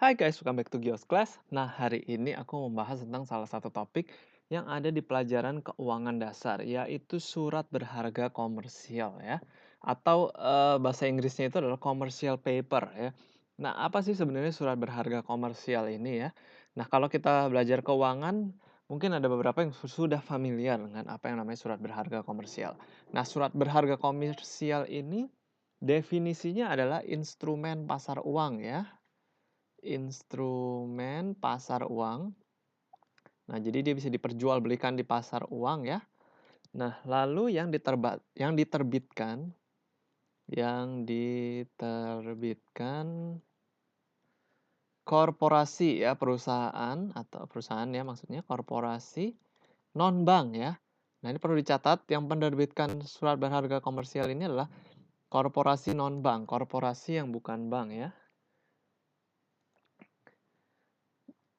Hai guys, welcome back to Gios Class. Nah, hari ini aku membahas tentang salah satu topik yang ada di pelajaran keuangan dasar, yaitu surat berharga komersial ya. Atau bahasa Inggrisnya itu adalah commercial paper ya. Nah, apa sih sebenarnya surat berharga komersial ini ya? Nah, kalau kita belajar keuangan, mungkin ada beberapa yang sudah familiar dengan apa yang namanya surat berharga komersial. Nah, surat berharga komersial ini definisinya adalah instrumen pasar uang ya, instrumen pasar uang. Nah, jadi dia bisa diperjualbelikan di pasar uang ya. Nah, lalu yang diterbitkan korporasi ya, perusahaan ya, maksudnya korporasi non bank ya. Nah, ini perlu dicatat, yang menerbitkan surat berharga komersial ini adalah korporasi non bank, korporasi yang bukan bank ya.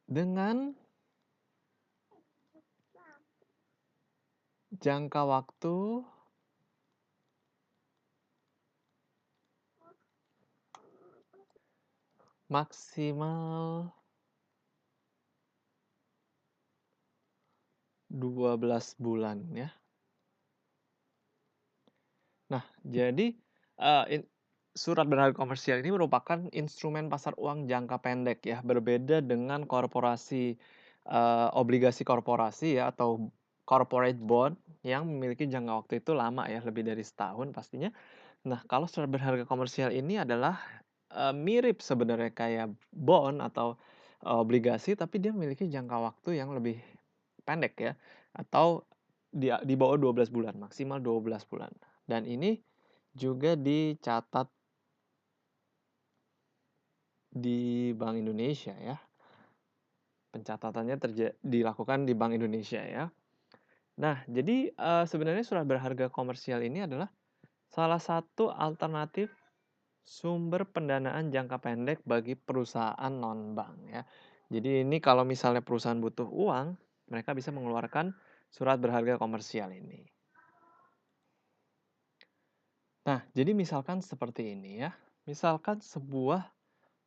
Dengan jangka waktu maksimal 12 bulan ya. Nah, jadi, surat berharga komersial ini merupakan instrumen pasar uang jangka pendek ya, berbeda dengan korporasi, obligasi korporasi ya, atau corporate bond yang memiliki jangka waktu itu lama ya, lebih dari setahun pastinya. Nah, kalau surat berharga komersial ini adalah, mirip sebenarnya kayak bond atau, obligasi, tapi dia memiliki jangka waktu yang lebih pendek ya, atau di bawah 12 bulan, maksimal 12 bulan. Dan ini juga dicatat di Bank Indonesia ya. Pencatatannya dilakukan di Bank Indonesia ya. Nah, jadi, sebenarnya surat berharga komersial ini adalah salah satu alternatif sumber pendanaan jangka pendek bagi perusahaan non-bank ya. Jadi ini kalau misalnya perusahaan butuh uang, mereka bisa mengeluarkan surat berharga komersial ini. Nah, jadi misalkan seperti ini ya. Misalkan sebuah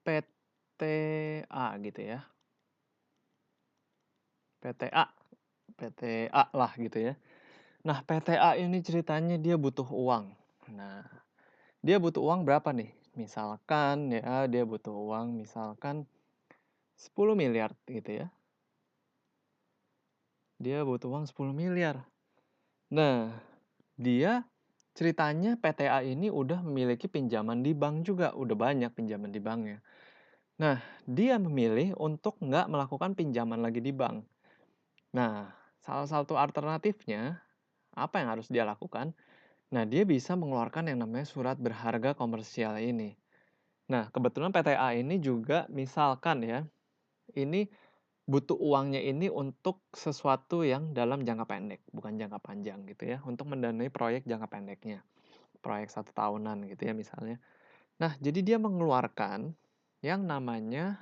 PTA gitu ya. PTA, PTA lah gitu ya. Nah, PTA ini ceritanya dia butuh uang. Nah, dia butuh uang berapa nih? Misalkan ya, dia butuh uang misalkan 10 miliar gitu ya. Dia butuh uang 10 miliar. Nah, dia ceritanya PTA ini udah memiliki pinjaman di bank juga, udah banyak pinjaman di banknya. Nah, dia memilih untuk nggak melakukan pinjaman lagi di bank. Nah, salah satu alternatifnya, apa yang harus dia lakukan? Nah, dia bisa mengeluarkan yang namanya surat berharga komersial ini. Nah, kebetulan PTA ini juga misalkan ya, ini butuh uangnya ini untuk sesuatu yang dalam jangka pendek, bukan jangka panjang gitu ya, untuk mendanai proyek jangka pendeknya. Proyek 1 tahunan gitu ya misalnya. Nah, jadi dia mengeluarkan yang namanya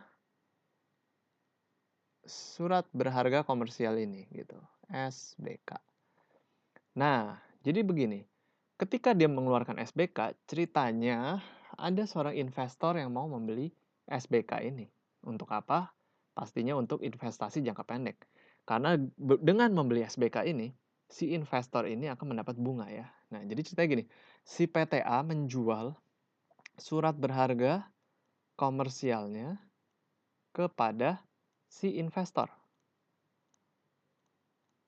surat berharga komersial ini gitu, SBK. Nah, jadi begini, ketika dia mengeluarkan SBK, ceritanya ada seorang investor yang mau membeli SBK ini. Untuk apa? Pastinya untuk investasi jangka pendek. Karena dengan membeli SBK ini, si investor ini akan mendapat bunga ya. Nah, jadi ceritanya gini, si PTA menjual surat berharga komersialnya kepada si investor.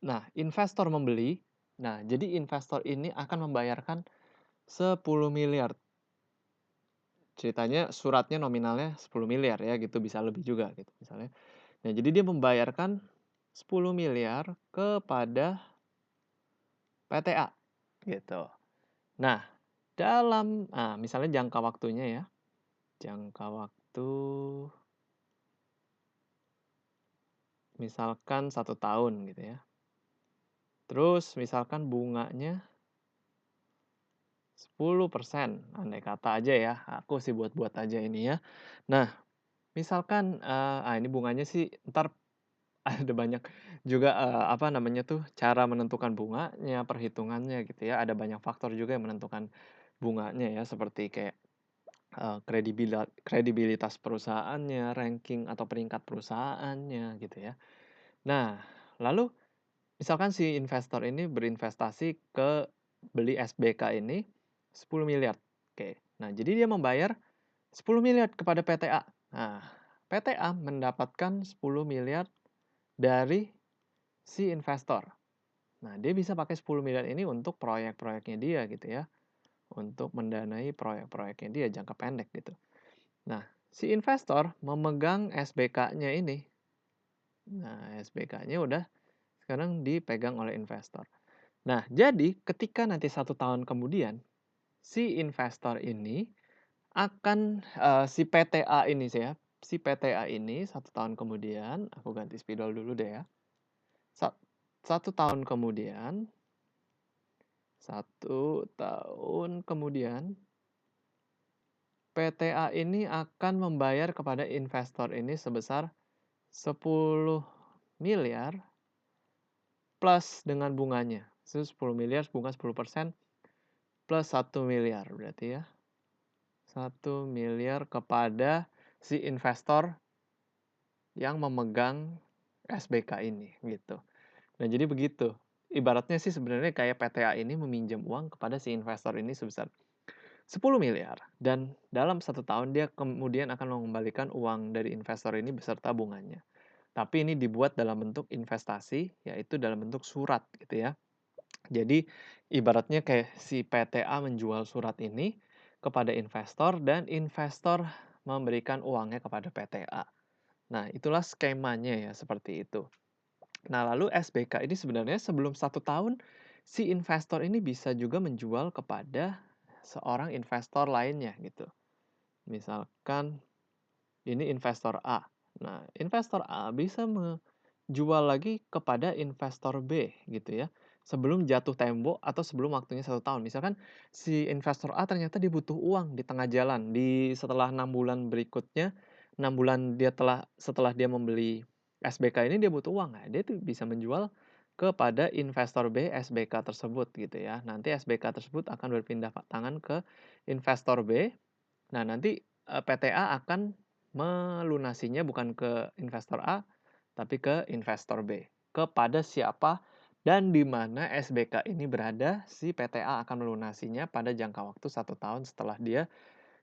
Nah, investor membeli. Nah, jadi investor ini akan membayarkan 10 miliar. Ceritanya suratnya nominalnya 10 miliar ya gitu, bisa lebih juga gitu misalnya. Nah, jadi dia membayarkan 10 miliar kepada PTA gitu. Nah, misalnya jangka waktunya ya. Jangka waktu misalkan 1 tahun gitu ya. Terus misalkan bunganya 10%, andai kata aja ya, aku sih buat-buat aja ini ya. Nah, misalkan, ini bunganya sih ntar ada banyak juga, apa namanya tuh, cara menentukan bunganya, perhitungannya gitu ya, ada banyak faktor juga yang menentukan bunganya ya, seperti kayak, kredibilitas perusahaannya, ranking atau peringkat perusahaannya gitu ya. Nah, lalu misalkan si investor ini berinvestasi ke beli SBK ini 10 miliar. Oke. Nah, jadi dia membayar 10 miliar kepada PTA. Nah, PTA mendapatkan 10 miliar dari si investor. Nah, dia bisa pakai 10 miliar ini untuk proyek-proyeknya dia gitu ya. Untuk mendanai proyek-proyeknya dia jangka pendek gitu. Nah, si investor memegang SBK-nya ini. Nah, SBK-nya udah sekarang dipegang oleh investor. Nah, jadi ketika nanti 1 tahun kemudian, si investor ini akan, si PTA ini sih ya, si PTA ini 1 tahun kemudian, aku ganti spidol dulu deh ya. 1 tahun kemudian, 1 tahun kemudian, PTA ini akan membayar kepada investor ini sebesar 10 miliar plus dengan bunganya. 10 miliar bunga 10% plus 1 miliar berarti ya. 1 miliar kepada si investor yang memegang SBK ini gitu. Nah, jadi begitu. Ibaratnya sih sebenarnya kayak PTA ini meminjam uang kepada si investor ini sebesar 10 miliar dan dalam 1 tahun dia kemudian akan mengembalikan uang dari investor ini beserta bunganya. Tapi ini dibuat dalam bentuk investasi, yaitu dalam bentuk surat gitu ya. Jadi ibaratnya kayak si PTA menjual surat ini kepada investor dan investor memberikan uangnya kepada PTA. Nah, itulah skemanya ya seperti itu. Nah, lalu SBK ini sebenarnya sebelum 1 tahun si investor ini bisa juga menjual kepada seorang investor lainnya gitu. Misalkan ini investor A. Nah, investor A bisa menjual lagi kepada investor B gitu ya. Sebelum jatuh tempo atau sebelum waktunya 1 tahun. Misalkan si investor A ternyata dibutuh uang di tengah jalan. Setelah 6 bulan berikutnya, 6 bulan setelah dia membeli SBK ini dia butuh uang. Nah, dia tuh bisa menjual kepada investor B SBK tersebut gitu ya. Nanti SBK tersebut akan berpindah tangan ke investor B. Nah, nanti PTA akan melunasinya bukan ke investor A, tapi ke investor B. Kepada siapa dan di mana SBK ini berada, si PTA akan melunasinya pada jangka waktu 1 tahun setelah dia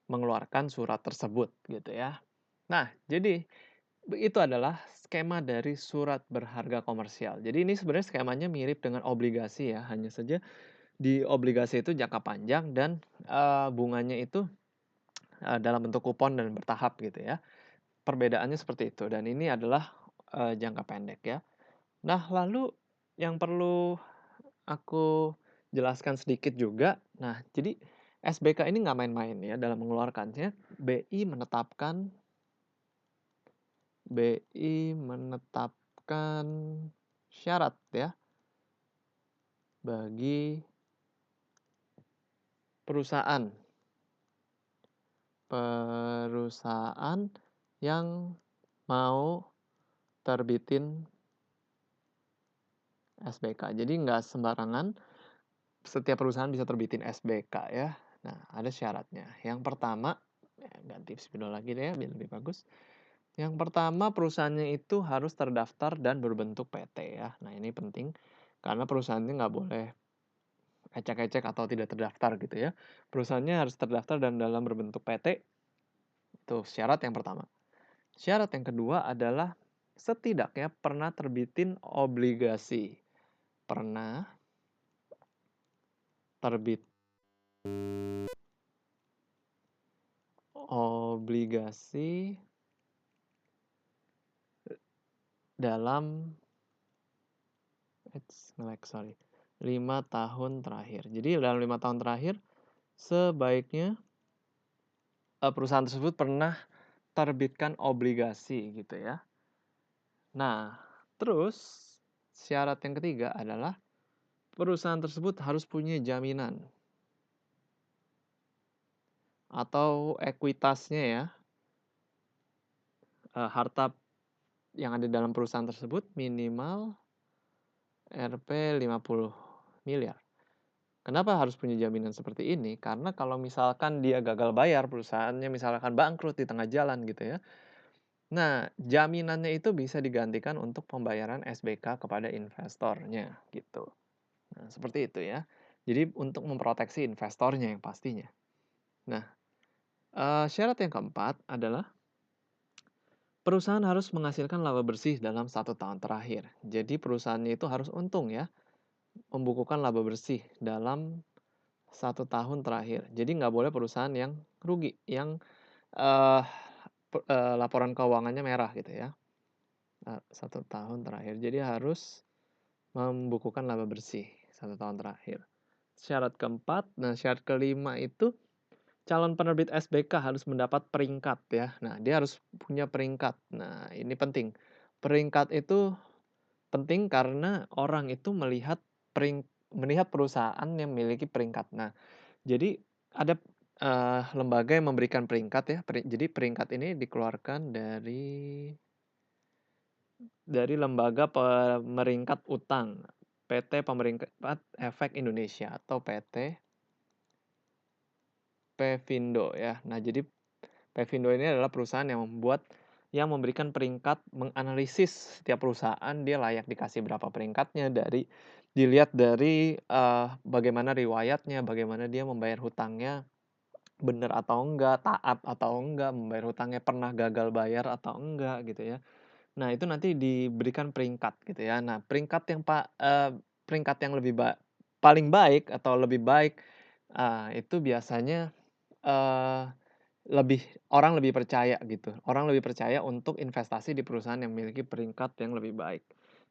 mengeluarkan surat tersebut gitu ya. Nah, jadi itu adalah skema dari surat berharga komersial. Jadi ini sebenarnya skemanya mirip dengan obligasi ya, hanya saja di obligasi itu jangka panjang dan bunganya itu dalam bentuk kupon dan bertahap gitu ya. Perbedaannya seperti itu dan ini adalah jangka pendek ya. Nah, lalu yang perlu aku jelaskan sedikit juga. Nah, jadi SBK ini nggak main-main ya dalam mengeluarkannya. BI menetapkan syarat ya bagi perusahaan yang mau terbitin SBK. Jadi nggak sembarangan setiap perusahaan bisa terbitin SBK ya. Nah, ada syaratnya. Yang pertama, ganti spidol lagi deh ya biar lebih bagus. Yang pertama, perusahaannya itu harus terdaftar dan berbentuk PT ya. Nah, ini penting karena perusahaannya nggak boleh ecek-ecek atau tidak terdaftar gitu ya. Perusahaannya harus terdaftar dan dalam berbentuk PT. Itu syarat yang pertama. Syarat yang kedua adalah setidaknya pernah terbitin obligasi. Pernah terbit obligasi dalam 5 tahun terakhir. Jadi dalam 5 tahun terakhir sebaiknya perusahaan tersebut pernah terbitkan obligasi gitu ya. Nah, terus syarat yang ketiga adalah perusahaan tersebut harus punya jaminan atau ekuitasnya ya, harta yang ada dalam perusahaan tersebut minimal Rp 50 miliar. Kenapa harus punya jaminan seperti ini? Karena kalau misalkan dia gagal bayar, perusahaannya misalkan bangkrut di tengah jalan gitu ya. Nah, jaminannya itu bisa digantikan untuk pembayaran SBK kepada investornya gitu. Nah, seperti itu ya. Jadi untuk memproteksi investornya yang pastinya. Nah, syarat yang keempat adalah perusahaan harus menghasilkan laba bersih dalam 1 tahun terakhir. Jadi perusahaannya itu harus untung ya, membukukan laba bersih dalam 1 tahun terakhir. Jadi nggak boleh perusahaan yang rugi, yang eh, laporan keuangannya merah gitu ya. 1 tahun terakhir. Jadi harus membukukan laba bersih 1 tahun terakhir. Syarat keempat, nah syarat kelima itu calon penerbit SBK harus mendapat peringkat ya. Nah, dia harus punya peringkat. Nah, ini penting. Peringkat itu penting karena orang itu melihat perusahaan yang memiliki peringkat. Nah, jadi ada lembaga yang memberikan peringkat ya. Jadi peringkat ini dikeluarkan dari Lembaga Pemeringkat Utang, PT Pemeringkat Efek Indonesia atau PT Pevindo ya. Nah, jadi Pevindo ini adalah perusahaan yang memberikan peringkat, menganalisis setiap perusahaan dia layak dikasih berapa peringkatnya dilihat dari bagaimana riwayatnya, bagaimana dia membayar hutangnya benar atau enggak, taat atau enggak, membayar hutangnya pernah gagal bayar atau enggak gitu ya. Nah, itu nanti diberikan peringkat gitu ya. Nah, peringkat yang paling baik atau lebih baik itu biasanya eee, orang lebih percaya gitu. Orang lebih percaya untuk investasi di perusahaan yang memiliki peringkat yang lebih baik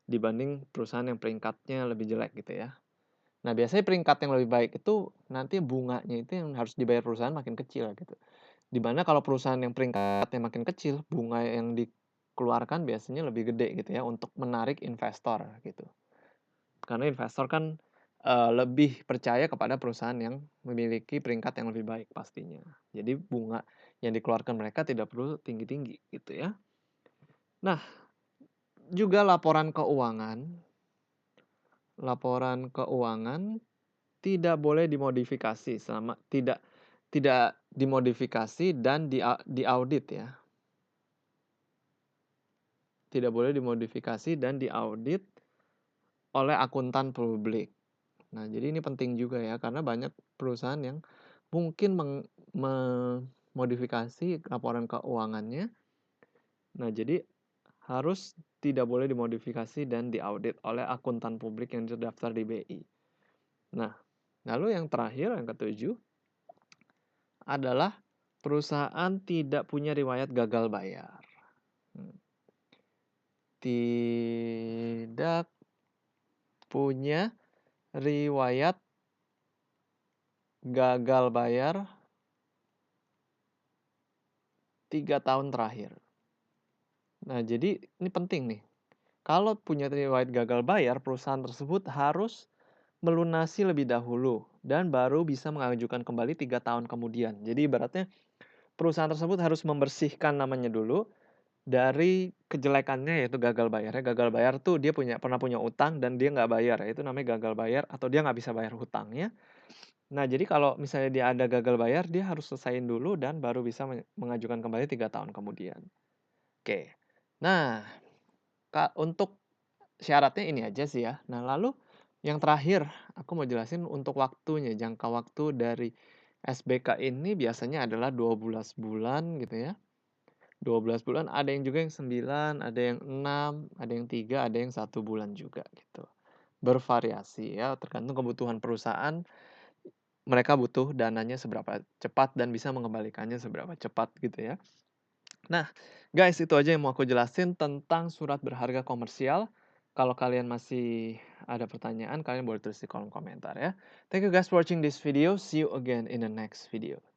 dibanding perusahaan yang peringkatnya lebih jelek gitu ya. Nah, biasanya peringkat yang lebih baik itu nanti bunganya itu yang harus dibayar perusahaan makin kecil gitu. Di mana kalau perusahaan yang peringkatnya makin kecil, bunga yang dikeluarkan biasanya lebih gede gitu ya untuk menarik investor gitu. Karena investor kan lebih percaya kepada perusahaan yang memiliki peringkat yang lebih baik pastinya. Jadi bunga yang dikeluarkan mereka tidak perlu tinggi-tinggi gitu ya. Nah, juga laporan keuangan tidak boleh dimodifikasi selama tidak dimodifikasi dan diaudit ya. Tidak boleh dimodifikasi dan diaudit oleh akuntan publik. Nah, jadi ini penting juga ya karena banyak perusahaan yang mungkin memodifikasi laporan keuangannya. Nah, jadi harus tidak boleh dimodifikasi dan diaudit oleh akuntan publik yang terdaftar di BI. Nah, lalu yang terakhir, yang ketujuh, adalah perusahaan tidak punya riwayat gagal bayar. Tidak punya riwayat gagal bayar 3 tahun terakhir. Nah, jadi ini penting nih. Kalau punya riwayat gagal bayar, perusahaan tersebut harus melunasi lebih dahulu dan baru bisa mengajukan kembali 3 tahun kemudian. Jadi ibaratnya perusahaan tersebut harus membersihkan namanya dulu dari kejelekannya yaitu gagal bayarnya. Gagal bayar tuh dia pernah punya utang dan dia nggak bayar, itu namanya gagal bayar atau dia nggak bisa bayar hutangnya. Nah, jadi kalau misalnya dia ada gagal bayar, dia harus selesaiin dulu dan baru bisa mengajukan kembali 3 tahun kemudian. Oke. Nah, untuk syaratnya ini aja sih ya. Nah, lalu yang terakhir aku mau jelasin untuk waktunya, jangka waktu dari SBK ini biasanya adalah 12 bulan gitu ya. 12 bulan, ada yang juga yang 9, ada yang 6, ada yang 3, ada yang 1 bulan juga gitu. Bervariasi ya, tergantung kebutuhan perusahaan, mereka butuh dananya seberapa cepat dan bisa mengembalikannya seberapa cepat gitu ya. Nah, guys, itu aja yang mau aku jelasin tentang surat berharga komersial. Kalau kalian masih ada pertanyaan, kalian boleh tulis di kolom komentar ya. Thank you guys for watching this video. See you again in the next video.